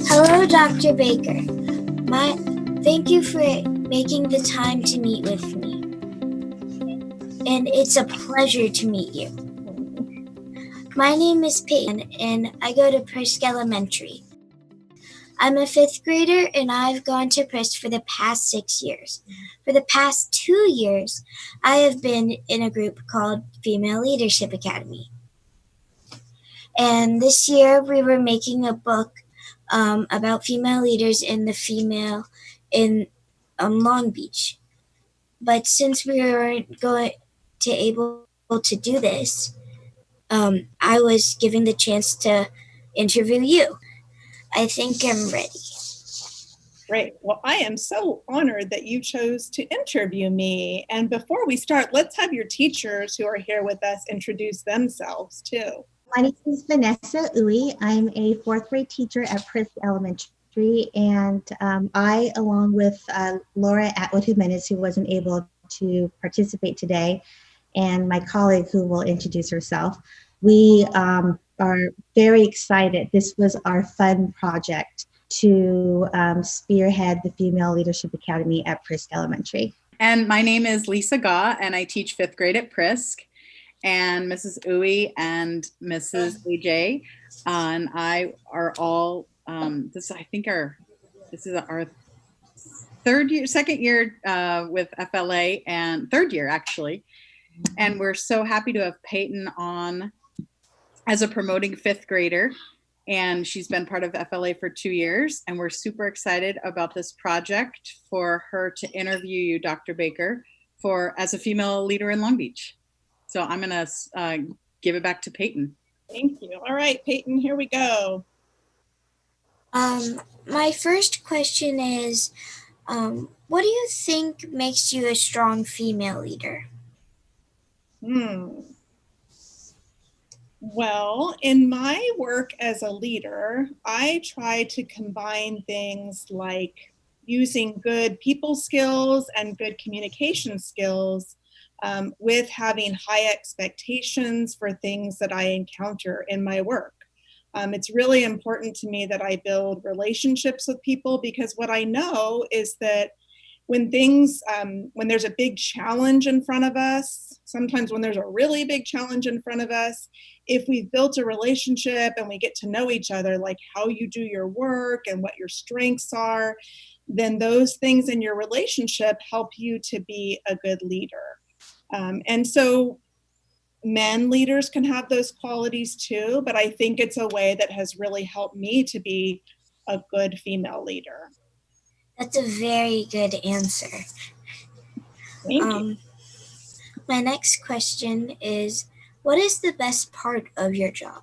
Hello, Dr. Baker. Thank you for making the time to meet with me. And it's a pleasure to meet you. My name is Peyton, and I go to Prisk Elementary. I'm a fifth grader, and I've gone to Prisk for the past 6 years. For the past 2 years, I have been in a group called Female Leadership Academy. And this year, we were making a book about female leaders in Long Beach. But since we weren't able to do this, I was given the chance to interview you. I think I'm ready. Great. Well, I am so honored that you chose to interview me. And before we start, let's have your teachers who are here with us introduce themselves too. My name is Vanessa Uy. I'm a fourth grade teacher at Prisk Elementary, and I, along with Laura Atwood Jimenez, who wasn't able to participate today, and my colleague who will introduce herself, we are very excited. This was our fun project to spearhead the Female Leadership Academy at Prisk Elementary. And my name is Lisa Gaw, and I teach fifth grade at Prisk. And Mrs. Uy and Mrs. AJ and I are all, this is our second year with FLA, and third year actually. And we're so happy to have Peyton on as a promoting fifth grader. And she's been part of FLA for 2 years. And we're super excited about this project for her to interview you, Dr. Baker, as a female leader in Long Beach. So I'm going to give it back to Peyton. Thank you. All right, Peyton, here we go. My first question is, what do you think makes you a strong female leader? Well, in my work as a leader, I try to combine things like using good people skills and good communication skills with having high expectations for things that I encounter in my work. It's really important to me that I build relationships with people, because what I know is that when there's a big challenge in front of us, sometimes when there's a really big challenge in front of us, if we've built a relationship and we get to know each other, like how you do your work and what your strengths are, then those things in your relationship help you to be a good leader. And so men leaders can have those qualities too, but I think it's a way that has really helped me to be a good female leader. That's a very good answer. Thank you. My next question is, what is the best part of your job?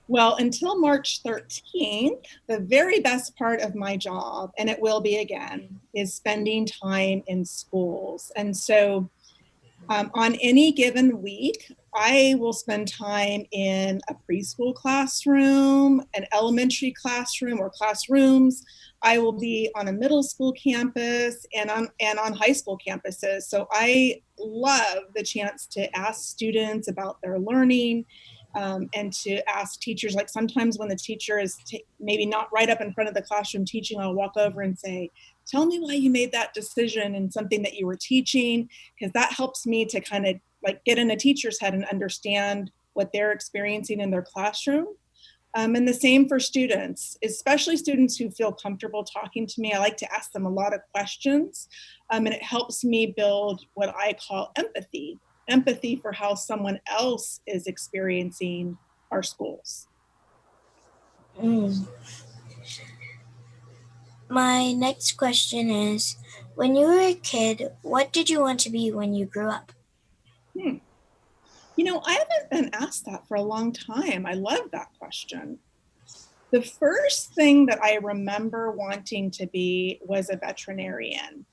Well, until March 13th, the very best part of my job, and it will be again, is spending time in schools. And so on any given week, I will spend time in a preschool classroom, an elementary classroom or classrooms. I will be on a middle school campus and on high school campuses. So I love the chance to ask students about their learning. And to ask teachers, like sometimes when the teacher is maybe not right up in front of the classroom teaching, I'll walk over and say, tell me why you made that decision in something that you were teaching, because that helps me to kind of like get in a teacher's head and understand what they're experiencing in their classroom. And the same for students, especially students who feel comfortable talking to me. I like to ask them a lot of questions, and it helps me build what I call empathy for how someone else is experiencing our schools. My next question is, when you were a kid, what did you want to be when you grew up? You know, I haven't been asked that for a long time. I love that question. The first thing that I remember wanting to be was a veterinarian.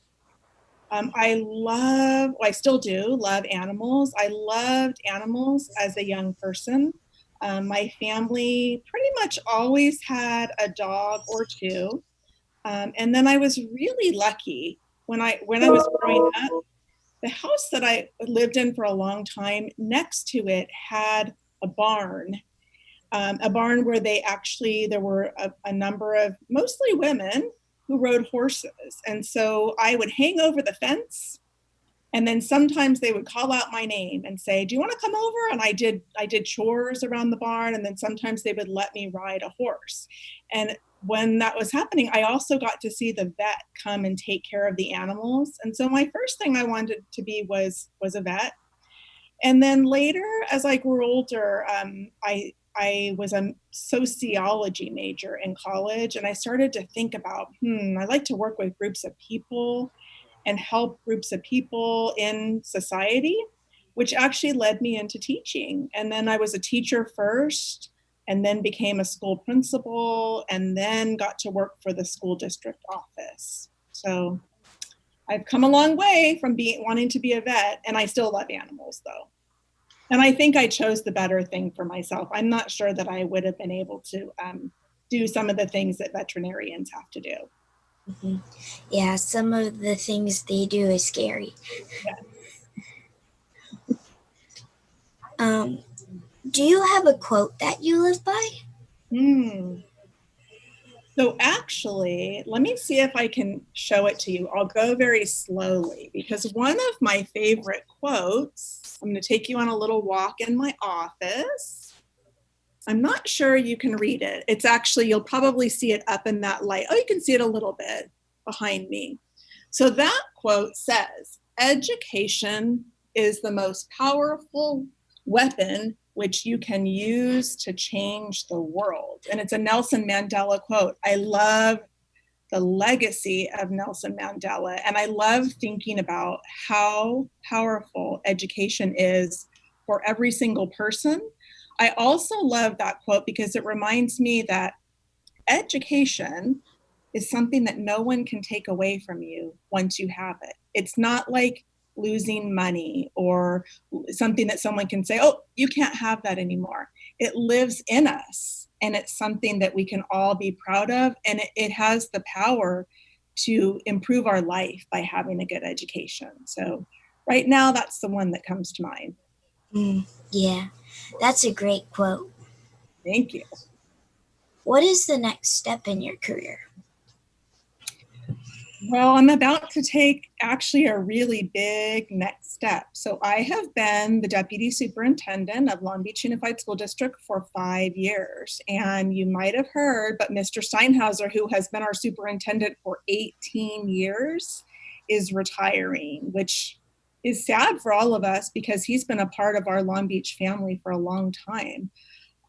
I still do love animals. I loved animals as a young person. My family pretty much always had a dog or two. And then I was really lucky when I was growing up. The house that I lived in for a long time, next to it had a barn. a barn where there were a number of mostly women who rode horses. And so I would hang over the fence, and then sometimes they would call out my name and say, do you want to come over? And I did chores around the barn, and then sometimes they would let me ride a horse. And when that was happening, I also got to see the vet come and take care of the animals. And so my first thing I wanted to be was a vet. And then later, as I grew older, I was a sociology major in college, and I started to think about, I like to work with groups of people and help groups of people in society, which actually led me into teaching. And then I was a teacher first, and then became a school principal, and then got to work for the school district office. So I've come a long way from wanting to be a vet, and I still love animals though. And I think I chose the better thing for myself. I'm not sure that I would have been able to do some of the things that veterinarians have to do. Mm-hmm. Yeah, some of the things they do is scary. Yeah. Do you have a quote that you live by? So actually, let me see if I can show it to you. I'll go very slowly, because one of my favorite quotes, I'm going to take you on a little walk in my office. I'm not sure you can read it. It's actually, you'll probably see it up in that light. Oh, you can see it a little bit behind me. So that quote says, education is the most powerful weapon which you can use to change the world. And it's a Nelson Mandela quote. I love the legacy of Nelson Mandela, and I love thinking about how powerful education is for every single person. I also love that quote because it reminds me that education is something that no one can take away from you once you have it. It's not like losing money or something that someone can say, oh, you can't have that anymore. It lives in us, and it's something that we can all be proud of, and it has the power to improve our life by having a good education. So right now, that's the one that comes to mind. Yeah, that's a great quote. Thank you. What is the next step in your career? Well, I'm about to take actually a really big next step. So I have been the deputy superintendent of Long Beach Unified School District for 5 years. And you might have heard, but Mr. Steinhauser, who has been our superintendent for 18 years, is retiring, which is sad for all of us because he's been a part of our Long Beach family for a long time.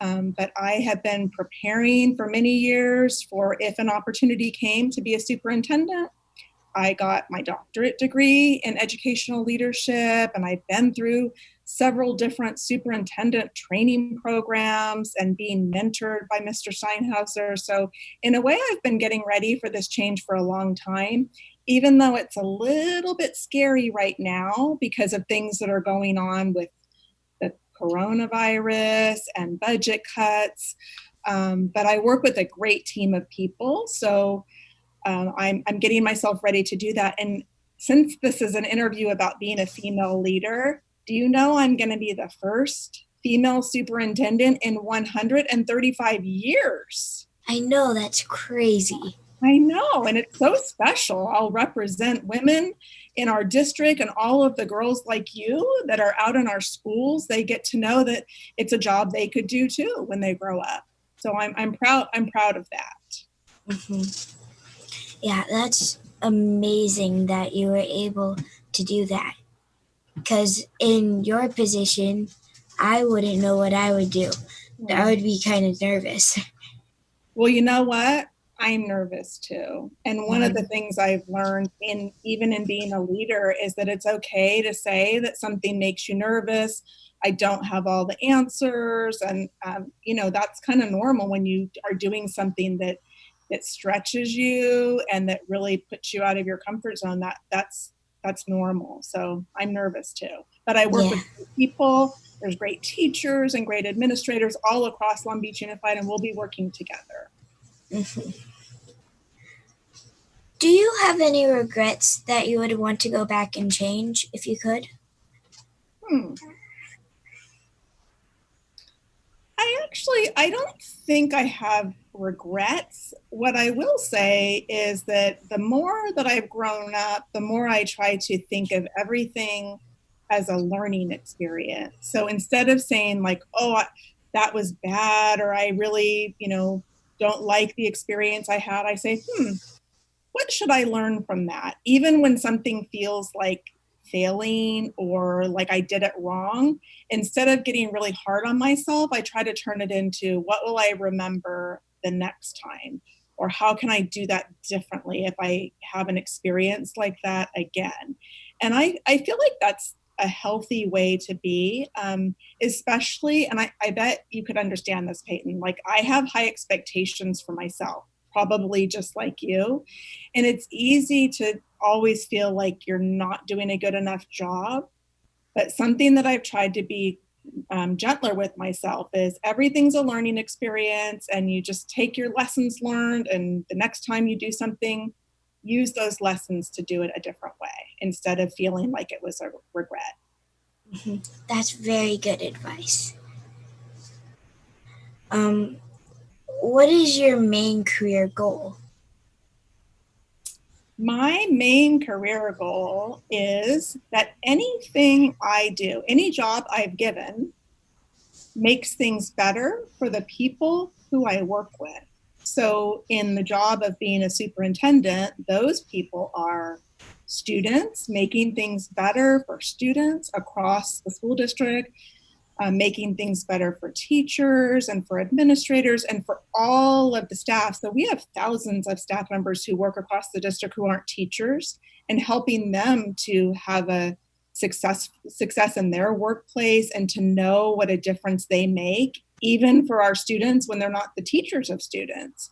But I have been preparing for many years for if an opportunity came to be a superintendent. I got my doctorate degree in educational leadership, and I've been through several different superintendent training programs and being mentored by Mr. Steinhauser. So in a way, I've been getting ready for this change for a long time, even though it's a little bit scary right now because of things that are going on with the coronavirus and budget cuts. But I work with a great team of people. So I'm getting myself ready to do that. And since this is an interview about being a female leader, do you know I'm going to be the first female superintendent in 135 years? I know, that's crazy. I know, and it's so special. I'll represent women in our district, and all of the girls like you that are out in our schools, they get to know that it's a job they could do too when they grow up. So I'm proud of that. Mm-hmm. Yeah, that's amazing that you were able to do that. Because in your position, I wouldn't know what I would do. I would be kind of nervous. Well, you know what? I'm nervous too. And one of the things I've learned even in being a leader is that it's okay to say that something makes you nervous. I don't have all the answers. And, that's kind of normal when you are doing something that stretches you and that really puts you out of your comfort zone. That's normal. So I'm nervous too. But I work with people. There's great teachers and great administrators all across Long Beach Unified, and we'll be working together. Mm-hmm. Do you have any regrets that you would want to go back and change if you could? Actually, I don't think I have regrets. What I will say is that the more that I've grown up, the more I try to think of everything as a learning experience. So instead of saying like, oh, that was bad, or I really, don't like the experience I had, I say, what should I learn from that? Even when something feels like failing or like I did it wrong, instead of getting really hard on myself, I try to turn it into what will I remember the next time? Or how can I do that differently if I have an experience like that again? And I feel like that's a healthy way to be, especially, and I bet you could understand this, Peyton, like I have high expectations for myself, probably just like you. And it's easy to always feel like you're not doing a good enough job. But something that I've tried to be gentler with myself is everything's a learning experience, and you just take your lessons learned, and the next time you do something, use those lessons to do it a different way instead of feeling like it was a regret. That's very good advice. What is your main career goal? My main career goal is that anything I do, any job I've given, makes things better for the people who I work with. So in the job of being a superintendent, those people are students, making things better for students across the school district, making things better for teachers and for administrators and for all of the staff. So we have thousands of staff members who work across the district who aren't teachers, and helping them to have a success in their workplace and to know what a difference they make, even for our students when they're not the teachers of students.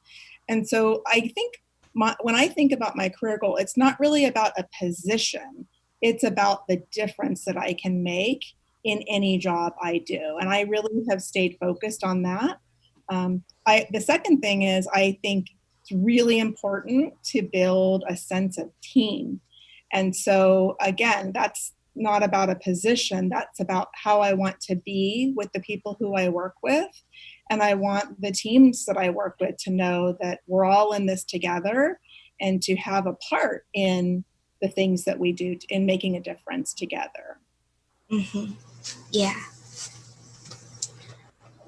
And so I think when I think about my career goal, it's not really about a position. It's about the difference that I can make in any job I do. And I really have stayed focused on that. The second thing is I think it's really important to build a sense of team. And so again, that's not about a position, that's about how I want to be with the people who I work with. And I want the teams that I work with to know that we're all in this together and to have a part in the things that we do in making a difference together. Yeah.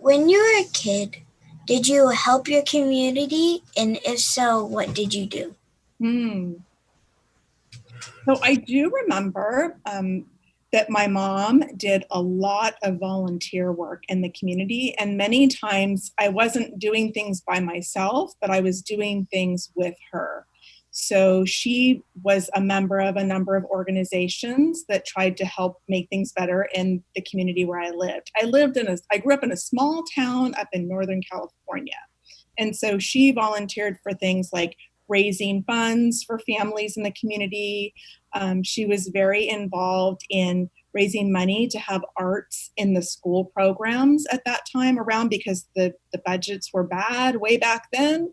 When you were a kid, did you help your community? And if so, what did you do? So I do remember that my mom did a lot of volunteer work in the community. And many times I wasn't doing things by myself, but I was doing things with her. So she was a member of a number of organizations that tried to help make things better in the community where I lived. I grew up in a small town up in Northern California. And so she volunteered for things like raising funds for families in the community. She was very involved in raising money to have arts in the school programs at that time around, because the budgets were bad way back then.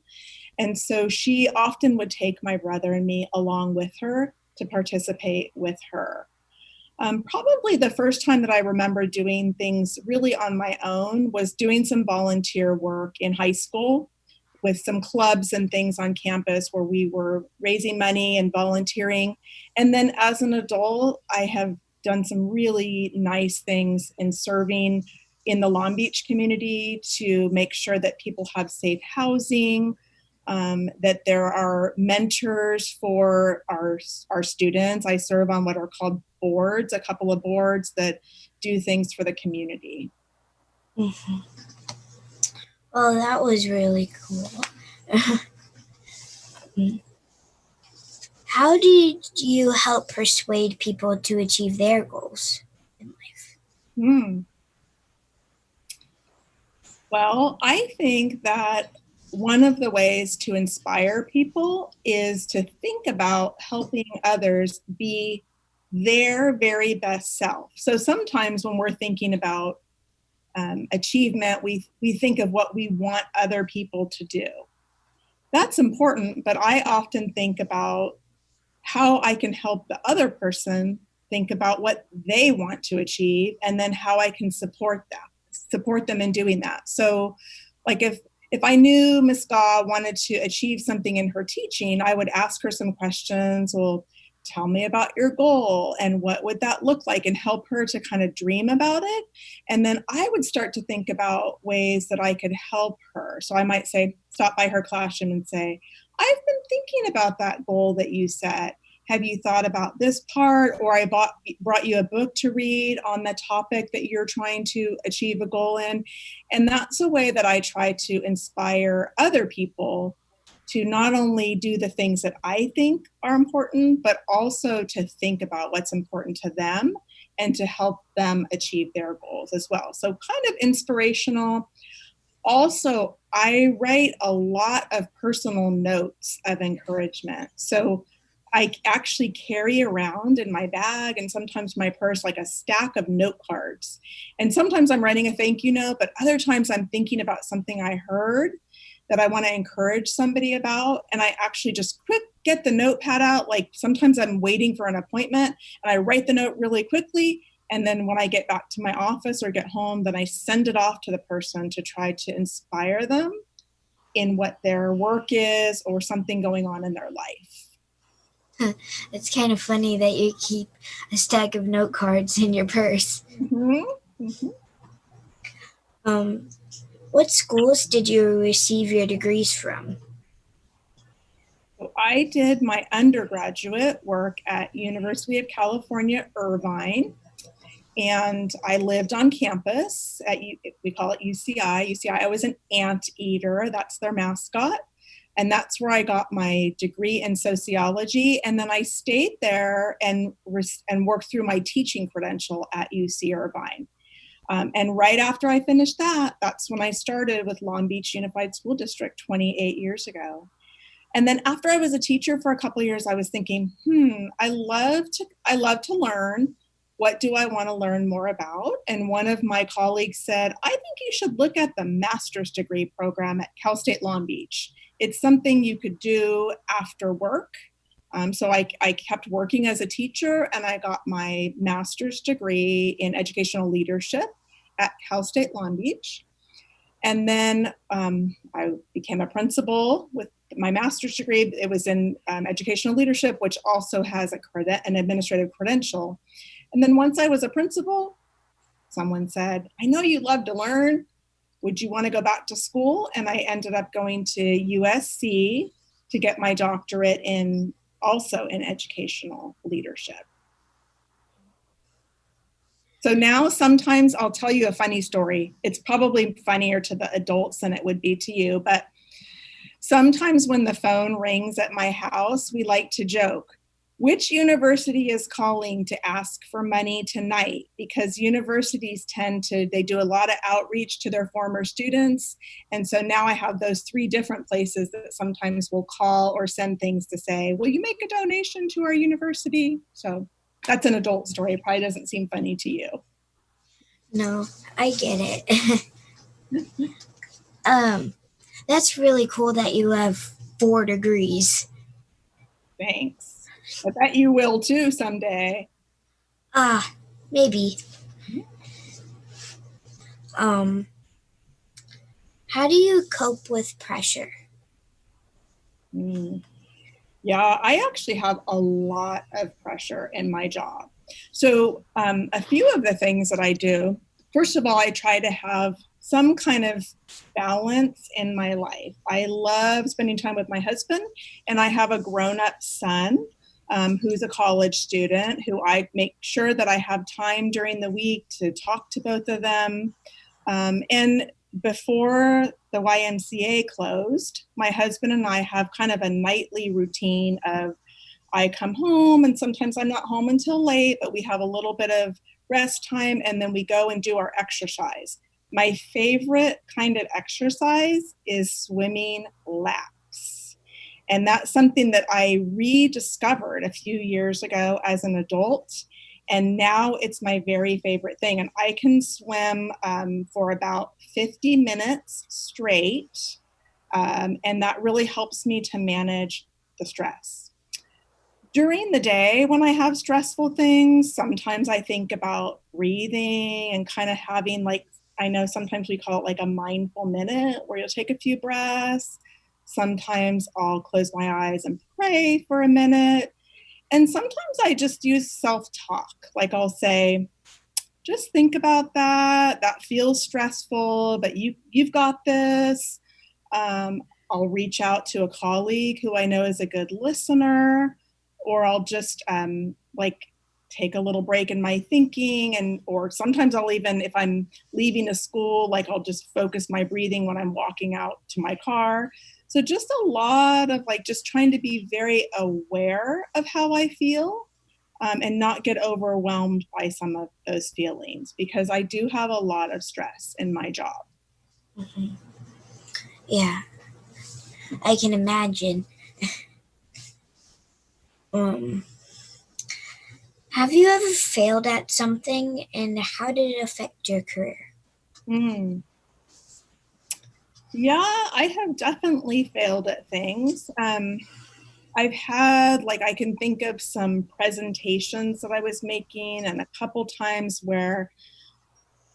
And so she often would take my brother and me along with her to participate with her. Probably the first time that I remember doing things really on my own was doing some volunteer work in high school with some clubs and things on campus where we were raising money and volunteering. And then as an adult, I have done some really nice things in serving in the Long Beach community to make sure that people have safe housing, that there are mentors for our students. I serve on what are called boards, a couple of boards that do things for the community. Oh, that was really cool. How did you help persuade people to achieve their goals in life? Well, I think that one of the ways to inspire people is to think about helping others be their very best self. So sometimes when we're thinking about achievement, we think of what we want other people to do. That's important, but I often think about how I can help the other person think about what they want to achieve, and then how I can support them. support them in doing that. So like if I knew Ms. Gaw wanted to achieve something in her teaching, I would ask her some questions. Well, tell me about your goal and what would that look like, and help her to kind of dream about it. And then I would start to think about ways that I could help her. So I might say, stop by her classroom and say, I've been thinking about that goal that you set. Have you thought about this part? Or I brought you a book to read on the topic that you're trying to achieve a goal in. And that's a way that I try to inspire other people to not only do the things that I think are important, but also to think about what's important to them and to help them achieve their goals as well. So kind of inspirational. Also, I write a lot of personal notes of encouragement. So I actually carry around in my bag and sometimes my purse like a stack of note cards. And sometimes I'm writing a thank you note, but other times I'm thinking about something I heard that I want to encourage somebody about. And I actually just get the notepad out. Like sometimes I'm waiting for an appointment and I write the note really quickly. And then when I get back to my office or get home, then I send it off to the person to try to inspire them in what their work is or something going on in their life. It's kind of funny that you keep a stack of note cards in your purse. Mm-hmm. Mm-hmm. What schools did you receive your degrees from? So I did my undergraduate work at University of California, Irvine, and I lived on campus at, we call it UCI. UCI, I was an anteater, that's their mascot. And that's where I got my degree in sociology. And then I stayed there and worked through my teaching credential at UC Irvine. And right after I finished that, that's when I started with Long Beach Unified School District 28 years ago. And then after I was a teacher for a couple of years, I was thinking, I love to learn. What do I want to learn more about? And one of my colleagues said, I think you should look at the master's degree program at Cal State Long Beach. It's something you could do after work. So I kept working as a teacher and I got my master's degree in educational leadership at Cal State Long Beach. And then I became a principal with my master's degree. It was in educational leadership, which also has an administrative credential. And then once I was a principal, someone said, I know you love to learn. Would you want to go back to school? And I ended up going to USC to get my doctorate also in educational leadership. So now sometimes I'll tell you a funny story. It's probably funnier to the adults than it would be to you, but sometimes when the phone rings at my house, we like to joke, which university is calling to ask for money tonight? Because universities they do a lot of outreach to their former students. And so now I have those 3 different places that sometimes will call or send things to say, will you make a donation to our university? So that's an adult story. It probably doesn't seem funny to you. No, I get it. That's really cool that you have 4 degrees. Thanks. I bet you will too someday. Maybe. How do you cope with pressure? Yeah, I actually have a lot of pressure in my job. So a few of the things that I do, first of all, I try to have some kind of balance in my life. I love spending time with my husband, and I have a grown-up son who's a college student who I make sure that I have time during the week to talk to both of them. And before the YMCA closed, my husband and I have kind of a nightly routine of I come home and sometimes I'm not home until late, but we have a little bit of rest time and then we go and do our exercise. My favorite kind of exercise is swimming laps. And that's something that I rediscovered a few years ago as an adult. And now it's my very favorite thing. And I can swim for about 50 minutes straight. And that really helps me to manage the stress. During the day, when I have stressful things, sometimes I think about breathing and kind of having like I know sometimes we call it like a mindful minute where you'll take a few breaths. Sometimes I'll close my eyes and pray for a minute. And sometimes I just use self-talk. Like I'll say, just think about that. That feels stressful, but you've got this. I'll reach out to a colleague who I know is a good listener, or I'll just like take a little break in my thinking, and or sometimes I'll even, if I'm leaving a school, like I'll just focus my breathing when I'm walking out to my car. So just a lot of like just trying to be very aware of how I feel, and not get overwhelmed by some of those feelings, because I do have a lot of stress in my job. Mhm. Yeah, I can imagine. Have you ever failed at something, and how did it affect your career? Yeah, I have definitely failed at things. I've had, like, I can think of some presentations that I was making, and a couple times where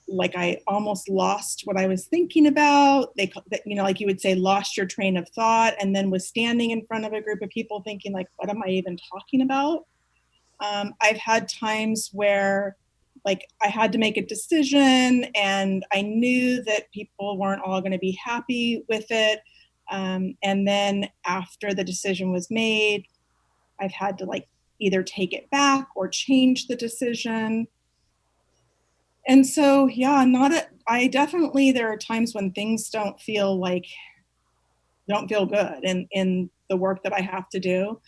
like I almost lost what I was thinking about. Like you would say, lost your train of thought, and then was standing in front of a group of people thinking like, what am I even talking about? I've had times where like I had to make a decision and I knew that people weren't all going to be happy with it. And then after the decision was made, I've had to like either take it back or change the decision. And so, yeah, I definitely, there are times when things don't feel good in the work that I have to do.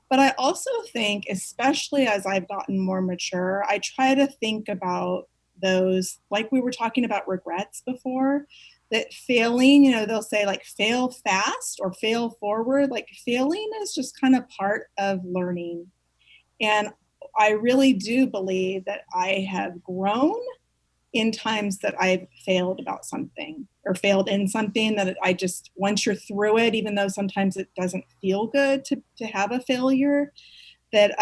But I also think, especially as I've gotten more mature, I try to think about those, like we were talking about regrets before, that failing, they'll say like fail fast or fail forward. Like failing is just kind of part of learning. And I really do believe that I have grown in times that I've failed about something or failed in something, that I just, once you're through it, even though sometimes it doesn't feel good to have a failure, that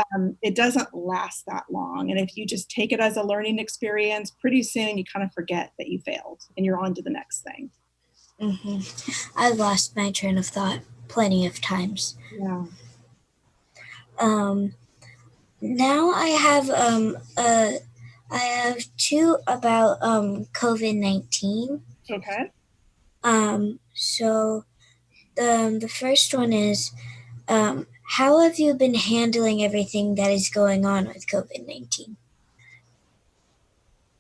it doesn't last that long. And if you just take it as a learning experience, pretty soon you kind of forget that you failed and you're on to the next thing. I've lost my train of thought plenty of times. Yeah. Now I have two about COVID-19. Okay. So the first one is, how have you been handling everything that is going on with COVID-19?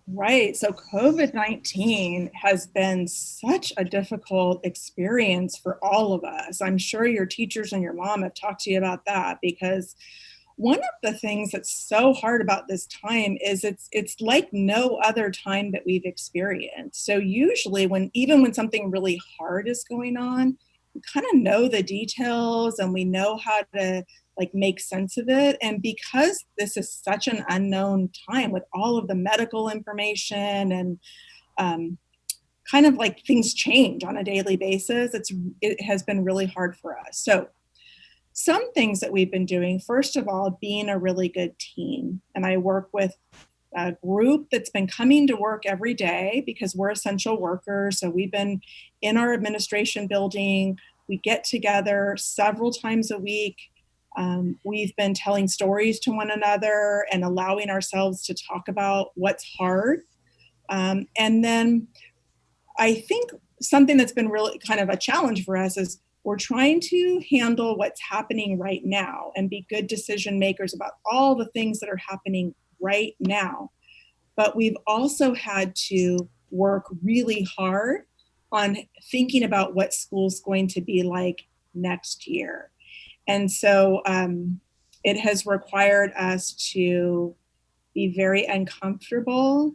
Right. So COVID-19 has been such a difficult experience for all of us. I'm sure your teachers and your mom have talked to you about that, because one of the things that's so hard about this time is it's like no other time that we've experienced. So usually even when something really hard is going on, we kind of know the details and we know how to like make sense of it. And because this is such an unknown time with all of the medical information and kind of like things change on a daily basis, it has been really hard for us. So some things that we've been doing, first of all, being a really good team. And I work with a group that's been coming to work every day because we're essential workers. So we've been in our administration building. We get together several times a week. We've been telling stories to one another and allowing ourselves to talk about what's hard. And then I think something that's been really kind of a challenge for us is we're trying to handle what's happening right now and be good decision makers about all the things that are happening right now. But we've also had to work really hard on thinking about what school's going to be like next year. And so it has required us to be very uncomfortable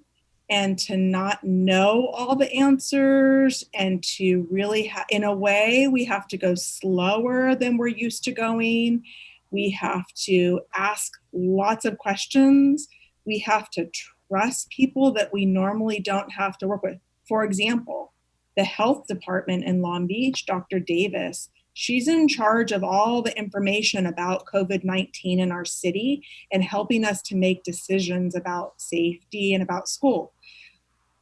and to not know all the answers, and to really, in a way, we have to go slower than we're used to going. We have to ask lots of questions. We have to trust people that we normally don't have to work with. For example, the health department in Long Beach, Dr. Davis, she's in charge of all the information about COVID-19 in our city and helping us to make decisions about safety and about school.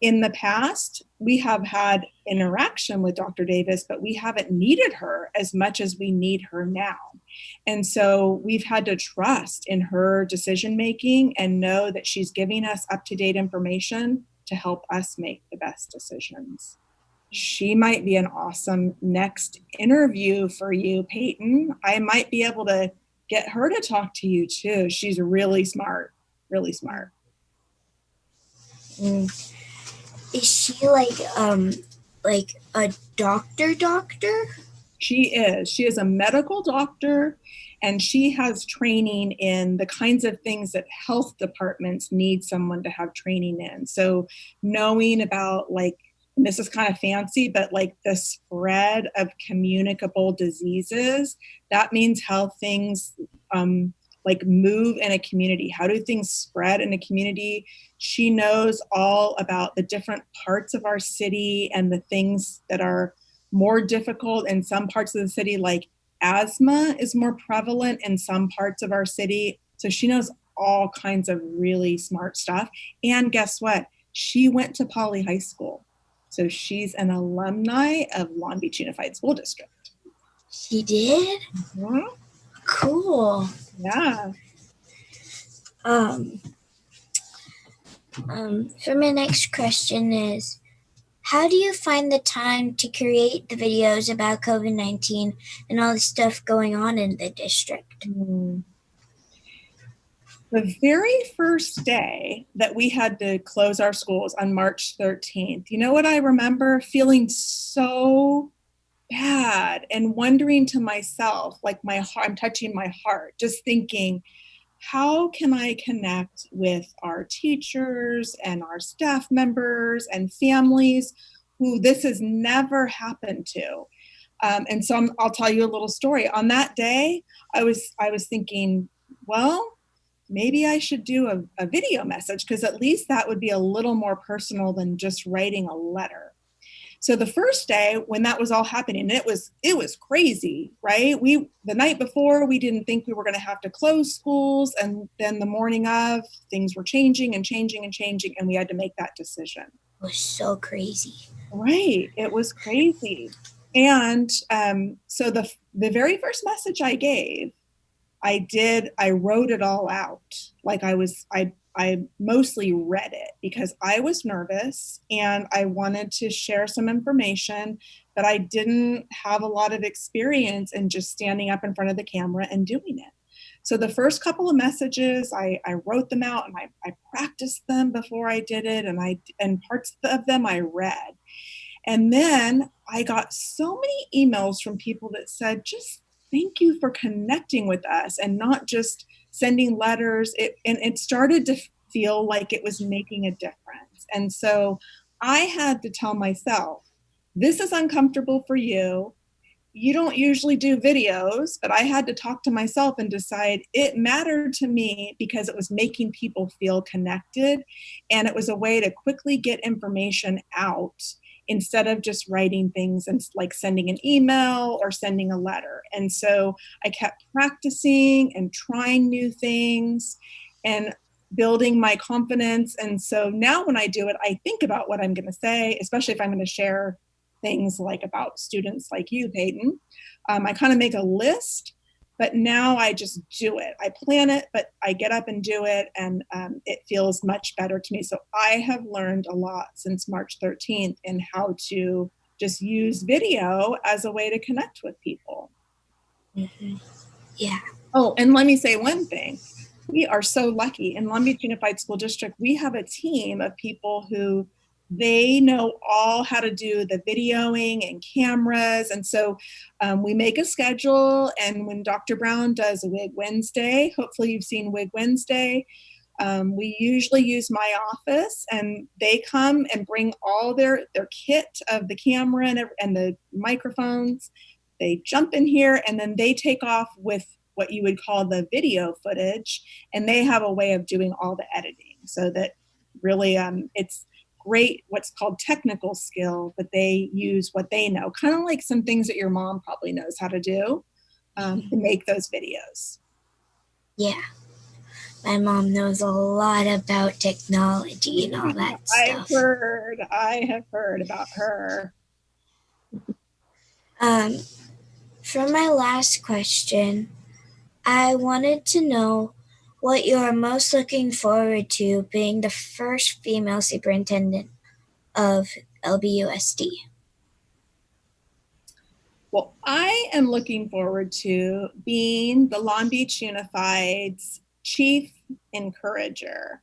In the past, we have had interaction with Dr. Davis, but we haven't needed her as much as we need her now. And so we've had to trust in her decision-making and know that she's giving us up-to-date information to help us make the best decisions. She might be an awesome next interview for you, Peyton. I might be able to get her to talk to you too. She's really smart, really smart. Is she like a doctor? She is. She is a medical doctor, and she has training in the kinds of things that health departments need someone to have training in. So knowing about, like, and this is kind of fancy, but like the spread of communicable diseases, that means how things like move in a community. How do things spread in a community? She knows all about the different parts of our city and the things that are more difficult in some parts of the city, like asthma is more prevalent in some parts of our city. So she knows all kinds of really smart stuff. And guess what? She went to Poly High School. So she's an alumni of Long Beach Unified School District. She did? Mm-hmm. Cool. Yeah. For my next question is, how do you find the time to create the videos about COVID-19 and all the stuff going on in the district? The very first day that we had to close our schools on March 13th, you know what I remember? Feeling so bad and wondering to myself, like my heart, I'm touching my heart, just thinking, how can I connect with our teachers and our staff members and families who this has never happened to? And so I'll tell you a little story. On that day, I was thinking, well, maybe I should do a video message, because at least that would be a little more personal than just writing a letter. So the first day when that was all happening, it was crazy, right? The night before, we didn't think we were going to have to close schools. And then the morning of, things were changing, and we had to make that decision. It was so crazy. Right. It was crazy. And so the very first message I gave, I wrote it all out. Like I mostly read it because I was nervous and I wanted to share some information, but I didn't have a lot of experience in just standing up in front of the camera and doing it. So the first couple of messages, I wrote them out and I practiced them before I did it, and parts of them I read. And then I got so many emails from people that said, just thank you for connecting with us and not just sending letters. It started to feel like it was making a difference. And so I had to tell myself, this is uncomfortable for you. You don't usually do videos, but I had to talk to myself and decide it mattered to me because it was making people feel connected. And it was a way to quickly get information out instead of just writing things and like sending an email or sending a letter. And so I kept practicing and trying new things and building my confidence. And so now when I do it, I think about what I'm going to say, especially if I'm going to share things like about students like you, Peyton. I kind of make a list, but now I just do it. I plan it, but I get up and do it, and it feels much better to me. So I have learned a lot since March 13th in how to just use video as a way to connect with people. Mm-hmm. Yeah. Oh, and let me say one thing. We are so lucky in Long Beach Unified School District. We have a team of people who they know all how to do the videoing and cameras. And so we make a schedule. And when Dr. Brown does a Wig Wednesday, hopefully you've seen Wig Wednesday, we usually use my office, and they come and bring all their kit of the camera and the microphones. They jump in here, and then they take off with what you would call the video footage. And they have a way of doing all the editing, so that really it's great what's called technical skill, but they use what they know, kind of like some things that your mom probably knows how to do to make those videos. Yeah. My mom knows a lot about technology and all that stuff. I have heard about her. For my last question, I wanted to know what you are most looking forward to being the first female superintendent of LBUSD. Well, I am looking forward to being the Long Beach Unified's chief encourager.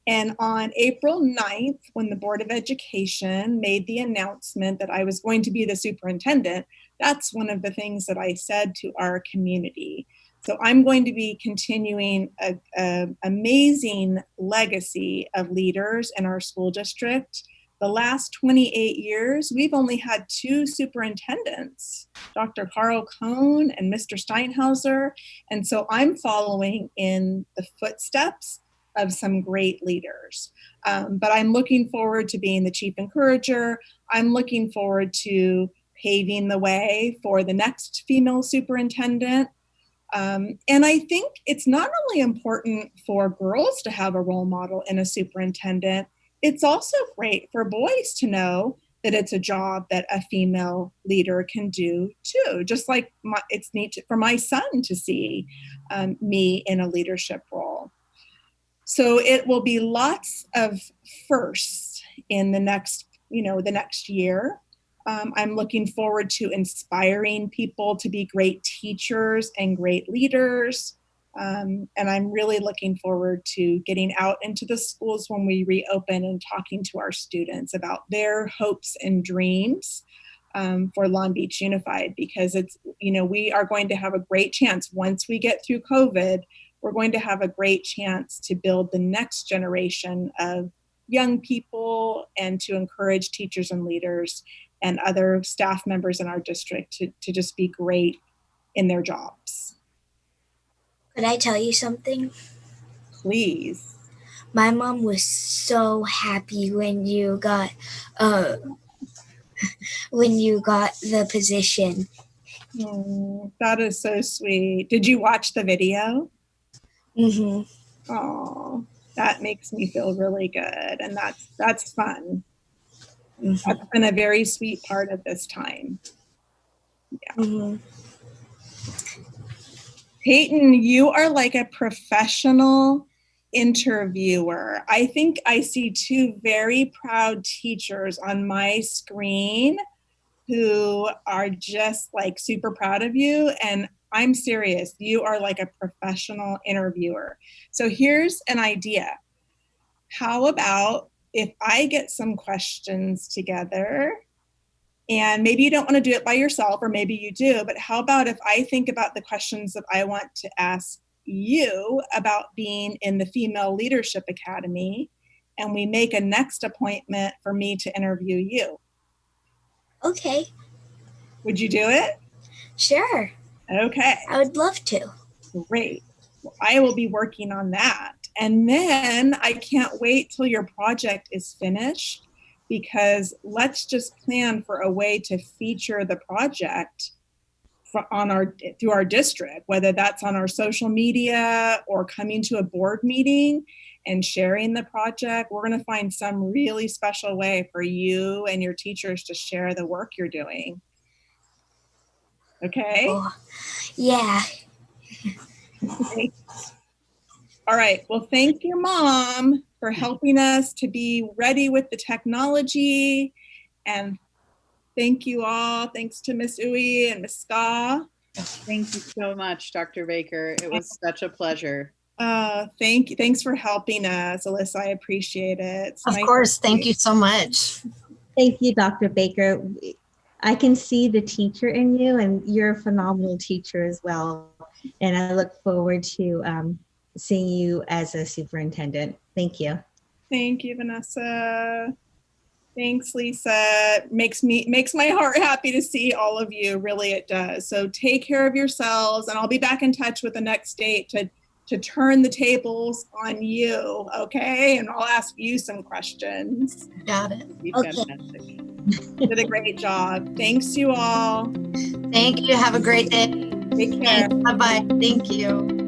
And on April 9th, when the Board of Education made the announcement that I was going to be the superintendent, that's one of the things that I said to our community. So I'm going to be continuing an amazing legacy of leaders in our school district. The last 28 years, we've only had 2 superintendents, Dr. Carl Cohn and Mr. Steinhauser. And so I'm following in the footsteps of some great leaders. But I'm looking forward to being the chief encourager. I'm looking forward to paving the way for the next female superintendent. And I think it's not only important for girls to have a role model in a superintendent, it's also great for boys to know that it's a job that a female leader can do too. Just like it's neat for my son to see me in a leadership role. So it will be lots of firsts in the next year. I'm looking forward to inspiring people to be great teachers and great leaders. And I'm really looking forward to getting out into the schools when we reopen and talking to our students about their hopes and dreams for Long Beach Unified, because we are going to have a great chance once we get through COVID. We're going to have a great chance to build the next generation of young people and to encourage teachers and leaders and other staff members in our district to just be great in their jobs. Could I tell you something? Please. My mom was so happy when you got the position. That is so sweet. Did you watch the video? Mm-hmm. Oh, that makes me feel really good, and that's fun. Mm-hmm. That's been a very sweet part of this time. Yeah. Mm-hmm. Peyton, you are like a professional interviewer. I think I see 2 very proud teachers on my screen who are just like super proud of you. And I'm serious, you are like a professional interviewer. So here's an idea. How about if I get some questions together, and maybe you don't want to do it by yourself, or maybe you do, but how about if I think about the questions that I want to ask you about being in the Female Leadership Academy, and we make a next appointment for me to interview you? Okay. Would you do it? Sure. Okay. I would love to. Great. Well, I will be working on that. And then I can't wait till your project is finished, because let's just plan for a way to feature the project through our district, whether that's on our social media or coming to a board meeting and sharing the project. We're going to find some really special way for you and your teachers to share the work you're doing. Okay? Oh, yeah. Great. All right. Well, thank your mom for helping us to be ready with the technology. And thank you all. Thanks to Miss Uwe and Miss Ska. Thank you so much, Dr. Baker. It was such a pleasure. Thank you. Thanks for helping us, Alyssa. I appreciate it. It's of nice course. Thank you so much. Thank you, Dr. Baker. I can see the teacher in you, and you're a phenomenal teacher as well. And I look forward to seeing you as a superintendent. Thank you. Thank you, Vanessa. Thanks, Lisa. Makes my heart happy to see all of you. Really, it does. So take care of yourselves, and I'll be back in touch with the next date to turn the tables on you, okay? And I'll ask you some questions. Got it. Okay. Fantastic. Did a great job. Thanks, you all. Thank you. Have a great day. Take care. Bye-bye. Thank you.